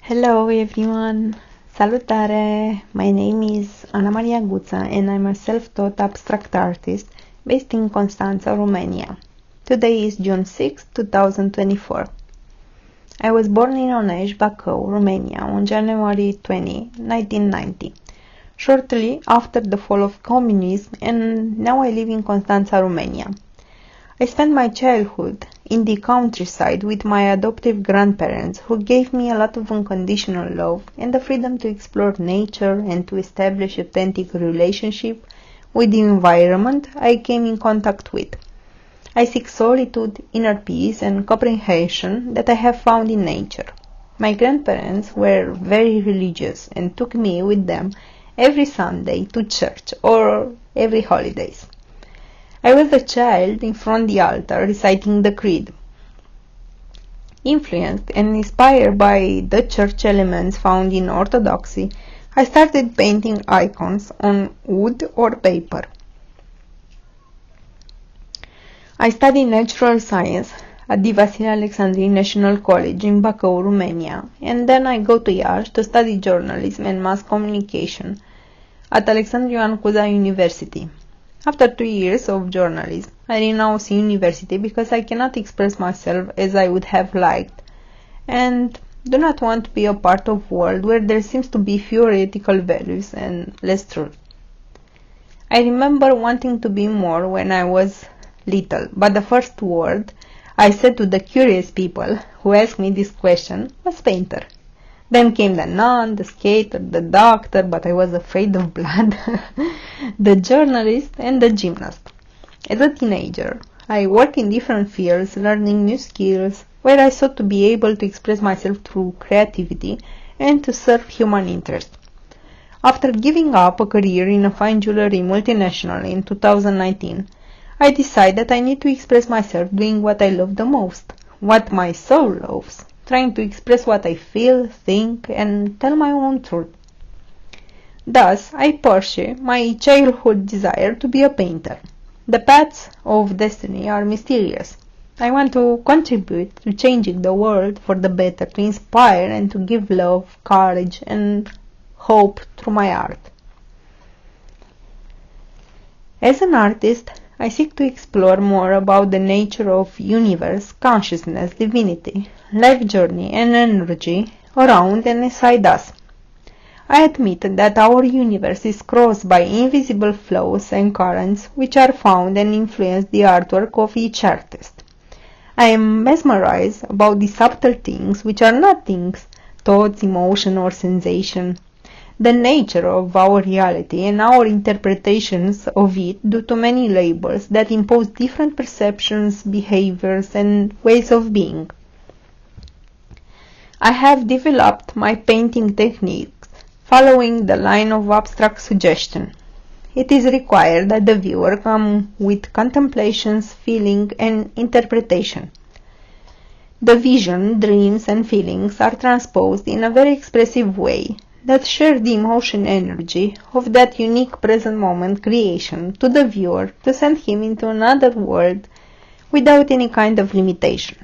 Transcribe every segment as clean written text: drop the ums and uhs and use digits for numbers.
Hello everyone! Salutare! My name is Maria Guță and I'm a self-taught abstract artist based in Constanța, Romania. Today is June 6, 2024. I was born in Onești, Bacău, Romania on January 20, 1990, shortly after the fall of communism, and now I live in Constanța, Romania. I spent my childhood in the countryside with my adoptive grandparents, who gave me a lot of unconditional love and the freedom to explore nature and to establish authentic relationship with the environment I came in contact with. I seek solitude, inner peace and comprehension that I have found in nature. My grandparents were very religious and took me with them every Sunday to church or every holidays. I was a child in front of the altar reciting the creed. Influenced and inspired by the church elements found in orthodoxy, I started painting icons on wood or paper. I studied natural science at the Vasile Alexandrin National College in Bacău, Romania, and then I go to Iași to study journalism and mass communication at Alexandru Ioan Cuza University. After 2 years of journalism, I renounced university because I cannot express myself as I would have liked and do not want to be a part of a world where there seems to be fewer ethical values and less truth. I remember wanting to be more when I was little, but the first word I said to the curious people who asked me this question was painter. Then came the nun, the skater, the doctor, but I was afraid of blood, the journalist and the gymnast. As a teenager, I worked in different fields, learning new skills, where I sought to be able to express myself through creativity and to serve human interest. After giving up a career in a fine jewelry multinational in 2019, I decided that I need to express myself doing what I love the most, what my soul loves, trying to express what I feel, think, and tell my own truth. Thus, I pursue my childhood desire to be a painter. The paths of destiny are mysterious. I want to contribute to changing the world for the better, to inspire and to give love, courage, and hope through my art. As an artist, I seek to explore more about the nature of universe, consciousness, divinity, life journey and energy around and inside us. I admit that our universe is crossed by invisible flows and currents which are found and influence the artwork of each artist. I am mesmerized about the subtle things which are not things, thoughts, emotion or sensation, the nature of our reality and our interpretations of it due to many labels that impose different perceptions, behaviors and ways of being. I have developed my painting techniques following the line of abstract suggestion. It is required that the viewer come with contemplations, feeling and interpretation. The vision, dreams and feelings are transposed in a very expressive way that share the emotion energy of that unique present moment creation to the viewer to send him into another world without any kind of limitation.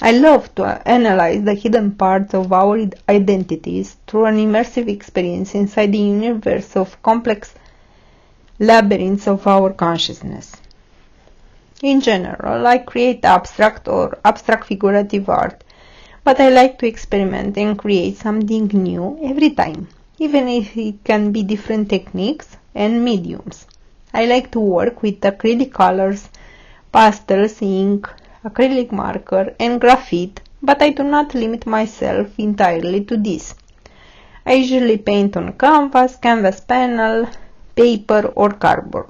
I love to analyze the hidden parts of our identities through an immersive experience inside the universe of complex labyrinths of our consciousness. In general, I create abstract or abstract figurative art, but I like to experiment and create something new every time, even if it can be different techniques and mediums. I like to work with acrylic colors, pastels, ink, acrylic marker and graphite, but I do not limit myself entirely to this. I usually paint on canvas, canvas panel, paper or cardboard.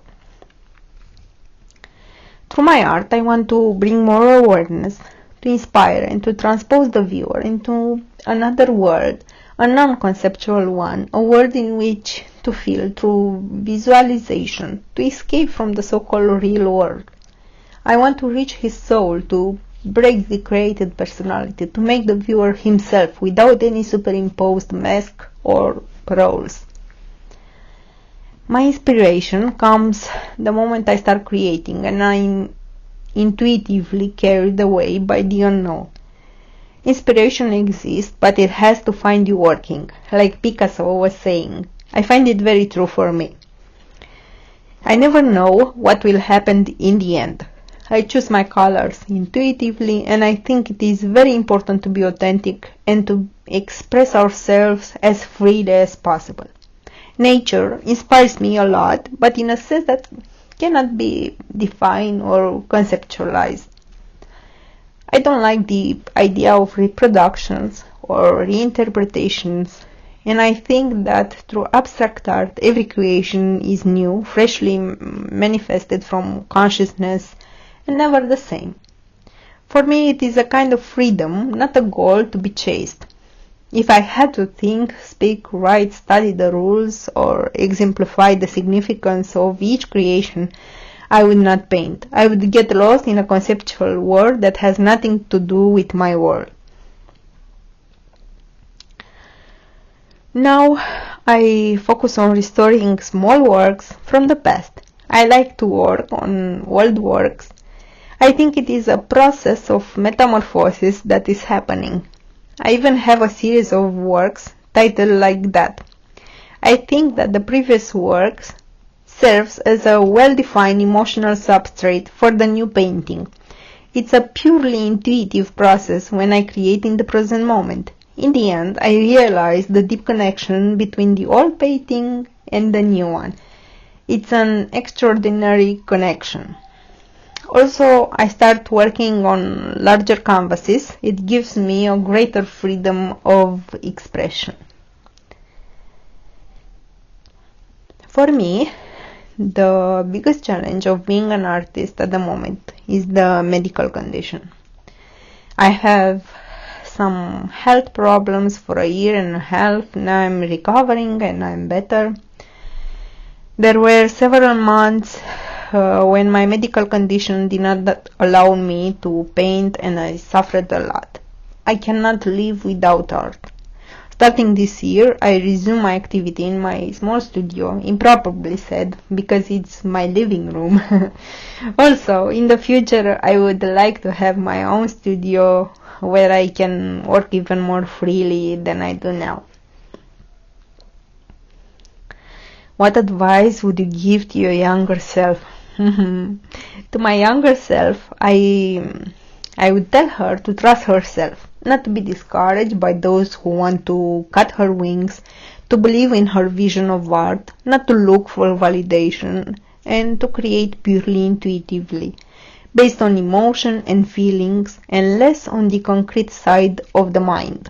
Through my art, I want to bring more awareness, to inspire and to transpose the viewer into another world, a non-conceptual one, a world in which to feel through visualization, to escape from the so-called real world. I want to reach his soul, to break the created personality, to make the viewer himself without any superimposed mask or roles. My inspiration comes the moment I start creating and I'm intuitively carried away by the unknown. Inspiration exists, but it has to find you working, like Picasso was saying. I find it very true for me. I never know what will happen in the end. I choose my colors intuitively, and I think it is very important to be authentic and to express ourselves as freely as possible. Nature inspires me a lot, but in a sense that cannot be defined or conceptualized. I don't like the idea of reproductions or reinterpretations, and I think that through abstract art, every creation is new, freshly manifested from consciousness, and never the same. For me, it is a kind of freedom, not a goal to be chased. If I had to think, speak, write, study the rules, or exemplify the significance of each creation, I would not paint. I would get lost in a conceptual world that has nothing to do with my world. Now I focus on restoring small works from the past. I like to work on old works. I think it is a process of metamorphosis that is happening. I even have a series of works titled like that. I think that the previous works serves as a well-defined emotional substrate for the new painting. It's a purely intuitive process when I create in the present moment. In the end, I realize the deep connection between the old painting and the new one. It's an extraordinary connection. Also, I start working on larger canvases. It gives me a greater freedom of expression. For me, the biggest challenge of being an artist at the moment is the medical condition. I have some health problems for a year and a half. Now I'm recovering and I'm better. There were several months when my medical condition did not allow me to paint, and I suffered a lot. I cannot live without art. Starting this year, I resume my activity in my small studio, improperly said, because it's my living room. Also, in the future, I would like to have my own studio where I can work even more freely than I do now. What advice would you give to your younger self? To my younger self, I would tell her to trust herself, not to be discouraged by those who want to cut her wings, to believe in her vision of art, not to look for validation, and to create purely intuitively, based on emotion and feelings, and less on the concrete side of the mind.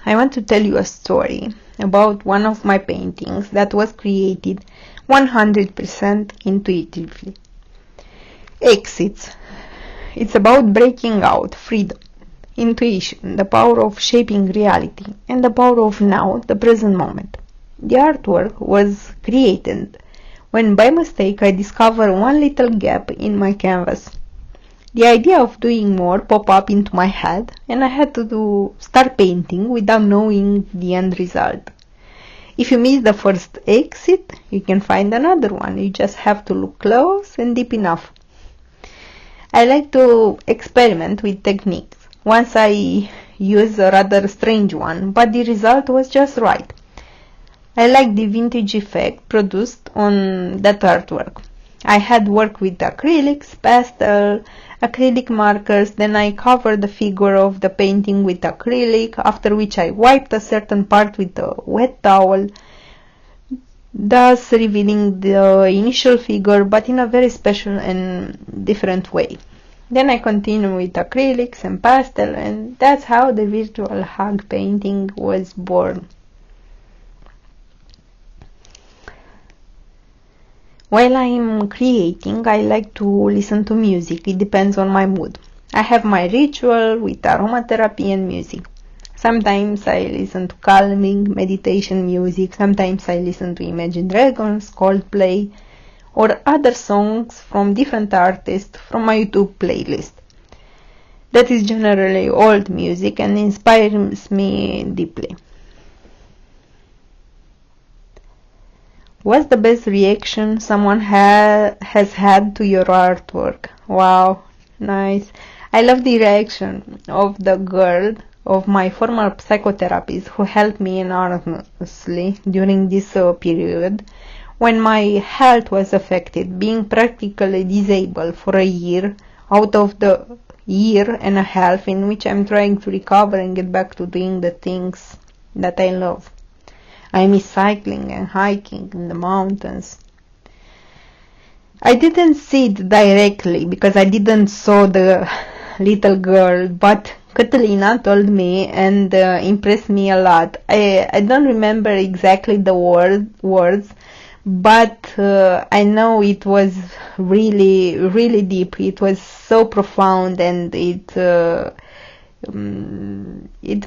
I want to tell you a story about one of my paintings that was created 100% intuitively. Exits. It's about breaking out, freedom, intuition, the power of shaping reality, and the power of now, the present moment. The artwork was created when by mistake I discovered one little gap in my canvas. The idea of doing more popped up into my head, and I had to start painting without knowing the end result. If you miss the first exit, you can find another one. You just have to look close and deep enough. I like to experiment with techniques. Once I used a rather strange one, but the result was just right. I like the vintage effect produced on that artwork. I had worked with acrylics, pastel, acrylic markers, then I covered the figure of the painting with acrylic, after which I wiped a certain part with a wet towel, thus revealing the initial figure, but in a very special and different way. Then I continued with acrylics and pastel, and that's how the virtual hug painting was born. While I'm creating, I like to listen to music. It depends on my mood. I have my ritual with aromatherapy and music. Sometimes I listen to calming meditation music. Sometimes I listen to Imagine Dragons, Coldplay, or other songs from different artists from my YouTube playlist. That is generally old music and inspires me deeply. What's the best reaction someone has had to your artwork? Wow, nice. I love the reaction of the girl of my former psychotherapist who helped me enormously during this period when my health was affected, being practically disabled for a year out of the year and a half in which I'm trying to recover and get back to doing the things that I love. I miss cycling and hiking in the mountains. I didn't see it directly because I didn't saw the little girl, but Catalina told me and impressed me a lot. I don't remember exactly the words, but I know it was really, really deep. It was so profound, and it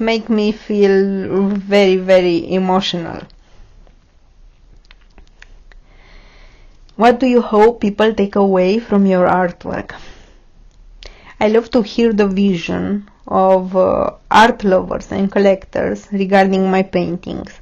made me feel very, very emotional. What do you hope people take away from your artwork? I love to hear the vision of art lovers and collectors regarding my paintings.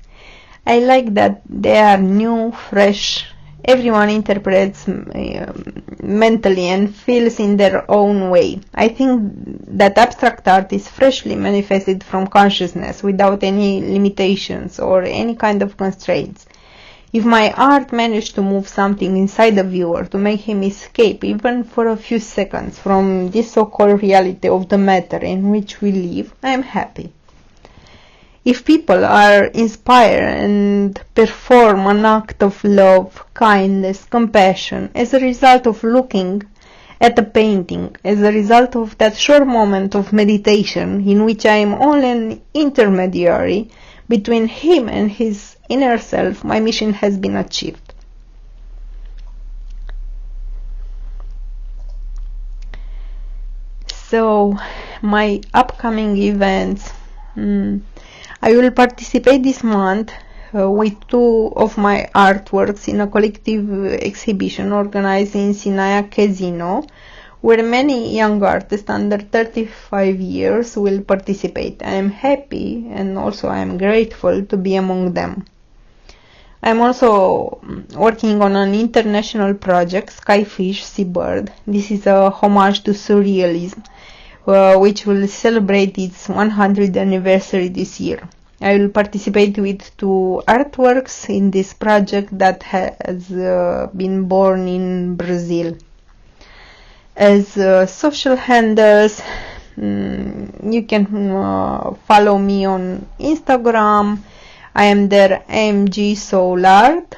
I like that they are new, fresh. Everyone interprets mentally and feels in their own way. I think that abstract art is freshly manifested from consciousness without any limitations or any kind of constraints. If my art managed to move something inside the viewer, to make him escape even for a few seconds from this so-called reality of the matter in which we live, I am happy. If people are inspired and perform an act of love, kindness, compassion as a result of looking at a painting, as a result of that short moment of meditation in which I am only an intermediary between him and his inner self, my mission has been achieved. So, my upcoming events. I will participate this month with two of my artworks in a collective exhibition organized in Sinaia Casino, where many young artists under 35 years will participate. I am happy and also I am grateful to be among them. I am also working on an international project, Skyfish Seabird. This is a homage to surrealism, which will celebrate its 100th anniversary this year. I will participate with two artworks in this project that has been born in Brazil. As social handles, you can follow me on Instagram. I am there, amgsoulart.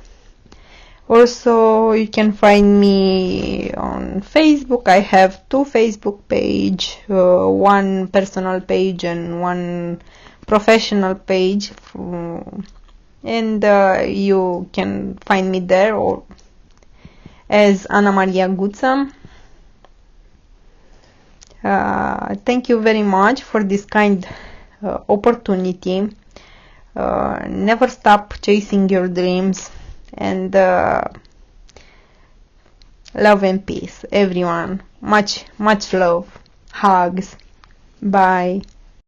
Also, you can find me on Facebook. I have two Facebook pages, one personal page and one professional page, and you can find me there or as Maria Guță. Thank you very much for this kind opportunity. Never stop chasing your dreams, and love and peace, everyone. Much love. Hugs. Bye.